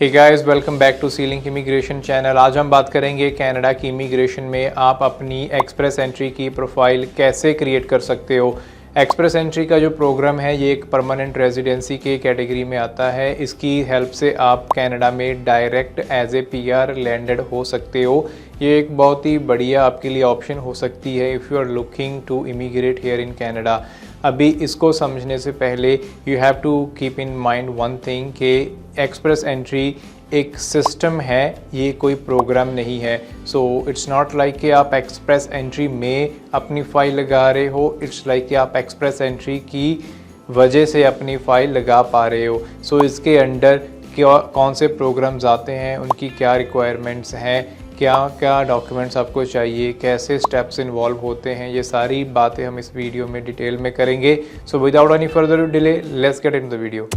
Hey guys, welcome back to ceiling immigration channel. आज हम बात करेंगे कनाडा की इमिग्रेशन में आप अपनी एक्सप्रेस एंट्री की प्रोफाइल कैसे क्रिएट कर सकते हो। एक्सप्रेस एंट्री का जो प्रोग्राम है ये एक परमानेंट रेजिडेंसी के कैटेगरी में आता है। इसकी हेल्प से आप कनाडा में direct as a PR landed हो सकते हो। ये एक बहुत ही बढ़िया आपके लिए ऑप्शन हो सकती है if you are looking to immigrate here in Canada. अभी इसको समझने से पहले you have to keep in mind one thing कि एक्सप्रेस एंट्री एक सिस्टम है, ये कोई प्रोग्राम नहीं है। सो इट्स नॉट लाइक कि आप एक्सप्रेस एंट्री में अपनी फ़ाइल लगा रहे हो, इट्स लाइक कि आप एक्सप्रेस एंट्री की वजह से अपनी फ़ाइल लगा पा रहे हो। सो इसके अंडर क्या कौन से प्रोग्राम्स आते हैं, उनकी क्या रिक्वायरमेंट्स हैं, क्या क्या डॉक्यूमेंट्स आपको चाहिए, कैसे स्टेप्स इन्वॉल्व होते हैं, ये सारी बातें हम इस वीडियो में डिटेल में करेंगे। So without any further delay let's get into the video.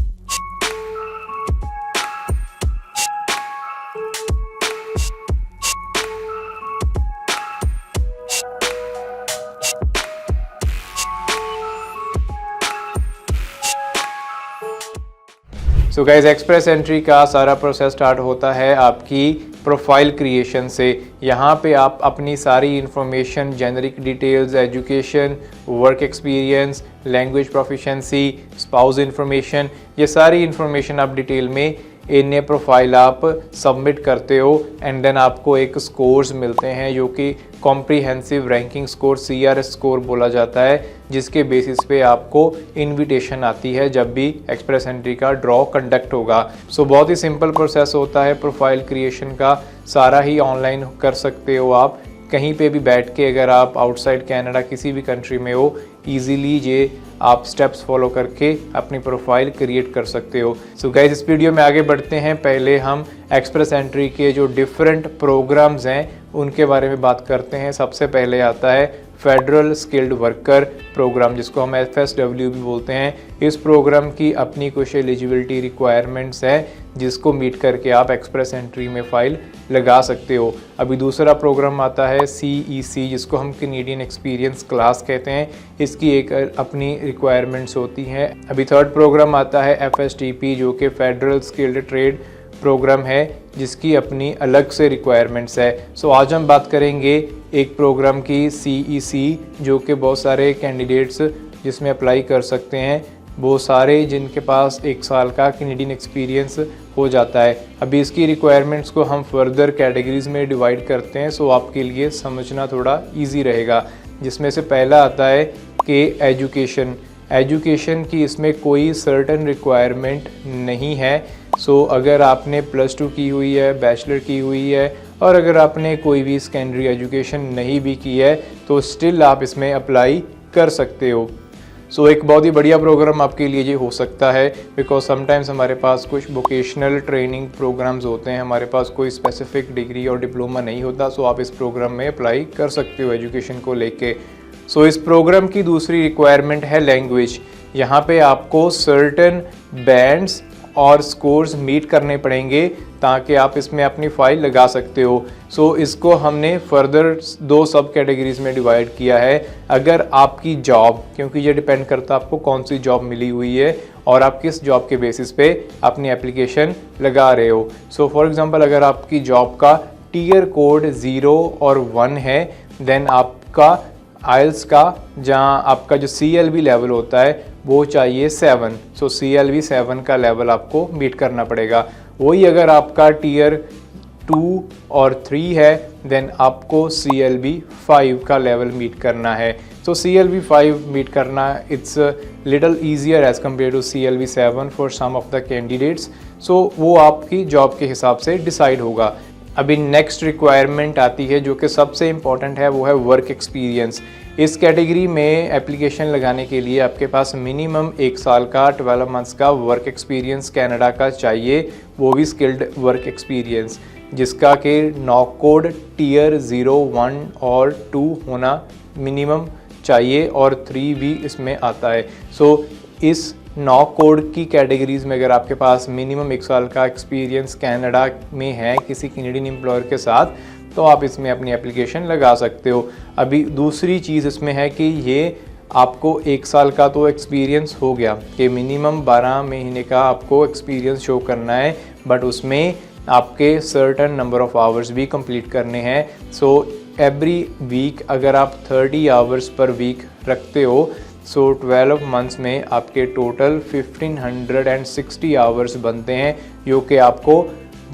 So guys, express entry का सारा प्रोसेस स्टार्ट होता है आपकी प्रोफाइल क्रिएशन से। यहाँ पे आप अपनी सारी information, generic details, education, work experience, language proficiency, spouse information, ये सारी इन्फॉर्मेशन आप डिटेल में इन प्रोफाइल आप सबमिट करते हो एंड देन आपको एक स्कोर्स मिलते हैं जो कि comprehensive ranking score CRS score बोला जाता है, जिसके बेसिस पे आपको इनविटेशन आती है जब भी एक्सप्रेस एंट्री का ड्रॉ कंडक्ट होगा। सो बहुत ही सिंपल प्रोसेस होता है प्रोफाइल क्रिएशन का, सारा ही ऑनलाइन कर सकते हो आप कहीं पे भी बैठ के। अगर आप आउटसाइड कनाडा किसी भी कंट्री में हो, इजीली ये आप स्टेप्स फॉलो करके अपनी प्रोफाइल क्रिएट कर सकते हो। सो गाइस, इस वीडियो में आगे बढ़ते हैं। पहले हम एक्सप्रेस एंट्री के जो डिफरेंट प्रोग्राम्स हैं उनके बारे में बात करते हैं। सबसे पहले आता है फेडरल स्किल्ड वर्कर प्रोग्राम, जिसको हम FSW भी बोलते हैं। इस प्रोग्राम की अपनी कुछ एलिजिबिलिटी रिक्वायरमेंट्स हैं जिसको मीट करके आप एक्सप्रेस एंट्री में फ़ाइल लगा सकते हो। अभी दूसरा प्रोग्राम आता है CEC, जिसको हम कैनेडियन एक्सपीरियंस क्लास कहते हैं। इसकी एक अपनी रिक्वायरमेंट्स होती हैं। अभी थर्ड प्रोग्राम आता है FSTP, जो कि फेडरल स्किल्ड ट्रेड प्रोग्राम है, जिसकी अपनी अलग से रिक्वायरमेंट्स है। सो आज हम बात करेंगे एक प्रोग्राम की CEC, जो कि बहुत सारे कैंडिडेट्स जिसमें अप्लाई कर सकते हैं, वो सारे जिनके पास 1 साल का कैनेडियन एक्सपीरियंस हो जाता है। अभी इसकी रिक्वायरमेंट्स को हम फर्दर कैटेगरीज में डिवाइड करते हैं, सो आपके लिए समझना थोड़ा इजी रहेगा। जिसमें से पहला आता है कि एजुकेशन की इसमें कोई सर्टेन रिक्वायरमेंट नहीं है। सो अगर आपने +2 की हुई है, बैचलर की हुई है, और अगर आपने कोई भी सेकेंडरी एजुकेशन नहीं भी की है तो स्टिल आप इसमें अप्लाई कर सकते हो। सो एक बहुत ही बढ़िया प्रोग्राम आपके लिए ये हो सकता है, बिकॉज समटाइम्स हमारे पास कुछ वोकेशनल ट्रेनिंग प्रोग्राम्स होते हैं, हमारे पास कोई स्पेसिफिक डिग्री और डिप्लोमा नहीं होता। सो आप इस प्रोग्राम में अप्लाई कर सकते हो एजुकेशन को लेके। सो इस प्रोग्राम की दूसरी रिक्वायरमेंट है लैंग्वेज। यहाँ पे आपको सर्टेन बैंड्स और स्कोर्स मीट करने पड़ेंगे ताकि आप इसमें अपनी फ़ाइल लगा सकते हो। सो इसको हमने फर्दर 2 सब कैटेगरीज में डिवाइड किया है। अगर आपकी जॉब, क्योंकि ये डिपेंड करता है आपको कौन सी जॉब मिली हुई है और आप किस जॉब के बेसिस पे अपनी एप्लीकेशन लगा रहे हो। सो फॉर एग्जांपल, अगर आपकी जॉब का टियर कोड 0 और 1 है, देन आपका आइल्स का जहाँ आपका जो CLB लेवल होता है वो चाहिए 7। सो CLB 7 का लेवल आपको मीट करना पड़ेगा। वही अगर आपका टियर 2 और 3 है, देन आपको CLB 5 का लेवल मीट करना है। सो CLB 5 मीट करना it's little easier as compare to CLB 7 for some of the candidates. So वो आपकी जॉब के हिसाब से डिसाइड होगा। अभी नेक्स्ट रिक्वायरमेंट आती है जो कि सबसे इम्पॉर्टेंट है, वो है वर्क एक्सपीरियंस। इस कैटेगरी में एप्लीकेशन लगाने के लिए आपके पास मिनिमम 1 साल का 12 मंथ्स का वर्क एक्सपीरियंस कनाडा का चाहिए, वो भी स्किल्ड वर्क एक्सपीरियंस, जिसका कि नॉक कोड टियर 0, 1 और 2 होना मिनिमम चाहिए और 3 भी इसमें आता है। सो इस नॉक कोड की कैटेगरीज में अगर आपके पास मिनिमम 1 साल का एक्सपीरियंस कनाडा में है किसी कैनेडियन एम्प्लॉयर के साथ, तो आप इसमें अपनी एप्लीकेशन लगा सकते हो। अभी दूसरी चीज़ इसमें है कि ये आपको 1 साल का तो एक्सपीरियंस हो गया कि मिनिमम 12 महीने का आपको एक्सपीरियंस शो करना है, बट उसमें आपके सर्टन नंबर ऑफ आवर्स भी कंप्लीट करने हैं। सो एवरी वीक अगर आप 30 आवर्स पर वीक रखते हो, सो 12 मंथ्स में आपके टोटल 1560 आवर्स बनते हैं, जो कि आपको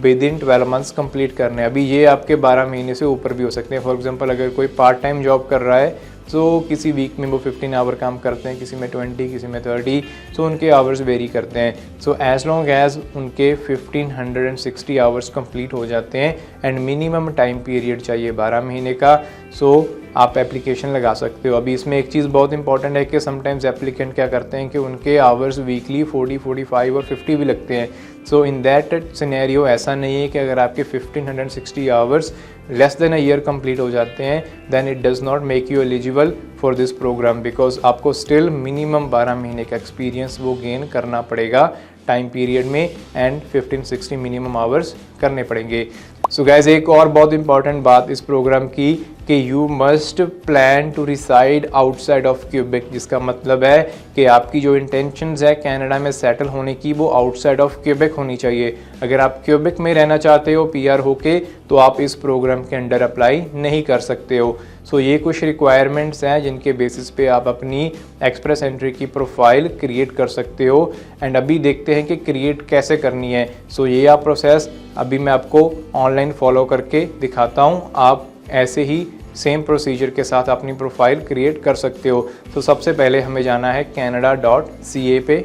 विद इन 12 मंथ्स कंप्लीट करने हैं। अभी ये आपके 12 महीने से ऊपर भी हो सकते हैं। फॉर एग्जांपल अगर कोई पार्ट टाइम जॉब कर रहा है, तो किसी वीक में वो 15 आवर काम करते हैं, किसी में 20, किसी में 30, सो उनके आवर्स वेरी करते हैं। सो एज लॉन्ग एज उनके 1560 आवर्स कंप्लीट हो जाते हैं एंड मिनिमम टाइम पीरियड चाहिए 12 महीने का, सो आप एप्लीकेशन लगा सकते हो। अभी इसमें एक चीज़ बहुत इंपॉर्टेंट है कि समटाइम्स एप्लीकेंट क्या करते हैं कि उनके आवर्स वीकली 40, 45 और 50 भी लगते हैं। सो इन दैट सिनेरियो ऐसा नहीं है कि अगर आपके 1560 hours less than a year complete हो जाते हैं, then it does not make you eligible for this program, because आपको स्टिल मिनिमम 12 महीने का एक्सपीरियंस वो गेन करना पड़ेगा टाइम पीरियड में एंड 1560 मिनिमम आवर्स करने पड़ेंगे। सो गाइज एक और बहुत इंपॉर्टेंट बात इस प्रोग्राम की कि you must plan to reside outside of Quebec, जिसका मतलब है कि आपकी जो इंटेंशंस है कनाडा में सेटल होने की वो आउटसाइड ऑफ क्यूबेक होनी चाहिए। अगर आप क्यूबेक में रहना चाहते हो पीआर होके, तो आप इस प्रोग्राम के अंडर अप्लाई नहीं कर सकते हो। सो ये कुछ रिक्वायरमेंट्स हैं जिनके बेसिस पे आप अपनी एक्सप्रेस एंट्री की प्रोफाइल क्रिएट कर सकते हो एंड अभी देखते हैं कि क्रिएट कैसे करनी है। सो ये आप प्रोसेस अभी मैं आपको ऑनलाइन फॉलो करके दिखाता हूँ। आप ऐसे ही सेम प्रोसीजर के साथ अपनी प्रोफाइल क्रिएट कर सकते हो। तो सबसे पहले हमें जाना है canada.ca पे।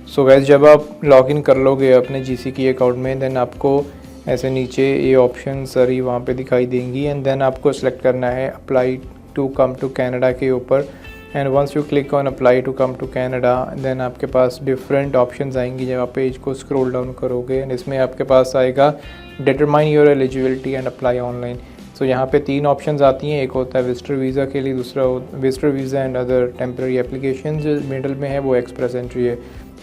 सो गाइस जब आप लॉगिन कर लोगे अपने GCK अकाउंट में, देन आपको ऐसे नीचे ये ऑप्शन सारी वहाँ पे दिखाई देंगी एंड देन आपको सेलेक्ट करना है apply to come to Canada के ऊपर। And once you click on apply to come to Canada, then आपके पास डिफरेंट ऑप्शंस आएंगी। जब आप पेज को स्क्रॉल डाउन करोगे एंड इसमें आपके पास आएगा determine your eligibility and apply online. So यहाँ पे 3 ऑप्शंस आती हैं, एक होता है विजिटर वीज़ा के लिए, दूसरा visitor visa and other temporary application, जो मिडल में है वो एक्सप्रेस एंट्री है।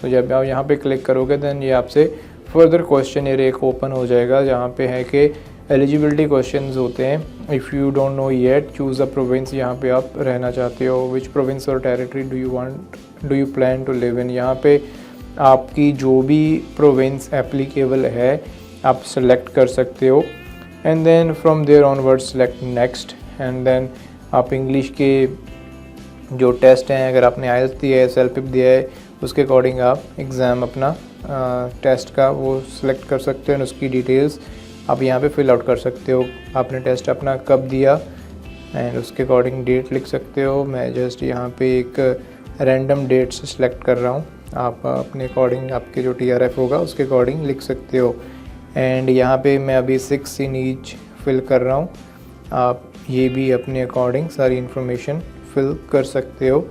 तो जब आप यहाँ पे क्लिक करोगे देन ये आपसे फर्दर क्वेश्चन एक ओपन हो जाएगा, जहाँ पे है कि एलिजिबिलिटी क्वेश्चंस होते हैं। If you don't know yet choose a province, यहाँ पे आप रहना चाहते हो, विच प्रोविंस और territory do you plan to live in. यहाँ पे आपकी जो भी प्रोविंस एप्लीकेबल है आप सेलेक्ट कर सकते हो and then from there onward select next. And then आप इंग्लिश के जो टेस्ट हैं, अगर आपने IELTS दिया है, सेल्फ दिया है, उसके अकॉर्डिंग आप एग्ज़ाम अपना टेस्ट का वो सिलेक्ट कर सकते हो और उसकी डिटेल्स आप यहाँ पे फिल आउट कर सकते हो। आपने टेस्ट अपना कब दिया एंड उसके अकॉर्डिंग डेट लिख सकते हो। मैं जस्ट यहाँ पे एक रैंडम डेट से सिलेक्ट कर रहा हूँ, आप अपने अकॉर्डिंग आपके जो TRF होगा उसके अकॉर्डिंग लिख सकते हो। एंड यहाँ पे मैं अभी 6 इन ईच फिल कर रहा हूँ, आप ये भी अपने अकॉर्डिंग सारी इन्फॉर्मेशन फिल कर सकते हो।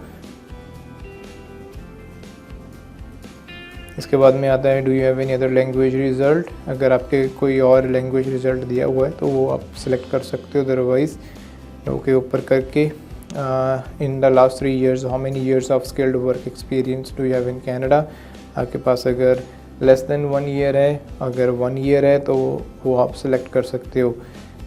इसके बाद में आता है do you have any other language result, अगर आपके कोई और लैंग्वेज रिज़ल्ट दिया हुआ है तो वो आप सिलेक्ट कर सकते हो। अदरवाइज़ ओके ऊपर करके in the last 3 years how many years of skilled work experience do you have in Canada. आपके पास अगर लेस देन 1 ईयर है, अगर 1 ईयर है तो वो आप सिलेक्ट कर सकते हो।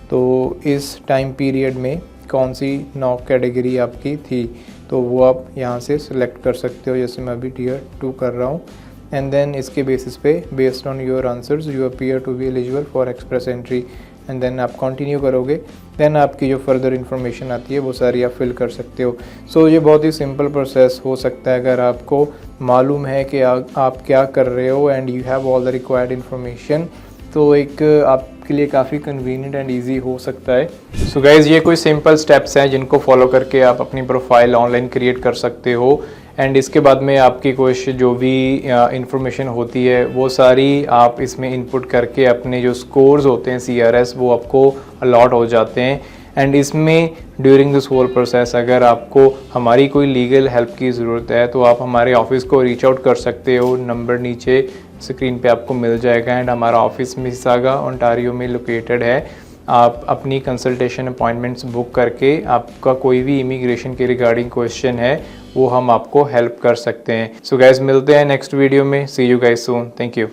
तो इस टाइम पीरियड में कौन सी 9 कैटेगरी आपकी थी, तो वो आप यहाँ से सिलेक्ट कर सकते हो, जैसे मैं अभी Tier 2 कर रहा हूँ। एंड देन इसके बेसिस पे based on your answers you appear to be eligible for express entry. And then आप कंटिन्यू करोगे, देन आपकी जो फर्दर इन्फॉर्मेशन आती है वो सारी आप फिल कर सकते हो। सो ये बहुत ही सिंपल प्रोसेस हो सकता है अगर आपको मालूम है कि आप क्या कर रहे हो and you have all the required information, तो एक आपके लिए काफ़ी कन्वीनियंट एंड ईजी हो सकता है। सो गाइज़ ये कोई सिंपल स्टेप्स हैं जिनको फॉलो करके आप अपनी प्रोफाइल ऑनलाइन क्रिएट कर सकते हो एंड इसके बाद में आपकी कुछ जो भी इंफॉर्मेशन होती है वो सारी आप इसमें इनपुट करके अपने जो स्कोर्स होते हैं CRS वो आपको अलॉट हो जाते हैं। एंड इसमें ड्यूरिंग दिस होल प्रोसेस अगर आपको हमारी कोई लीगल हेल्प की ज़रूरत है तो आप हमारे ऑफिस को रीच आउट कर सकते हो, नंबर नीचे स्क्रीन पे आपको मिल जाएगा। एंड हमारा ऑफिस मिसिसागा ओंटारियो में लोकेटेड है। आप अपनी कंसल्टेशन अपॉइंटमेंट्स बुक करके आपका कोई भी इमिग्रेशन के रिगार्डिंग क्वेश्चन है वो हम आपको हेल्प कर सकते हैं। सो गाइज मिलते हैं नेक्स्ट वीडियो में। See you guys soon, thank you.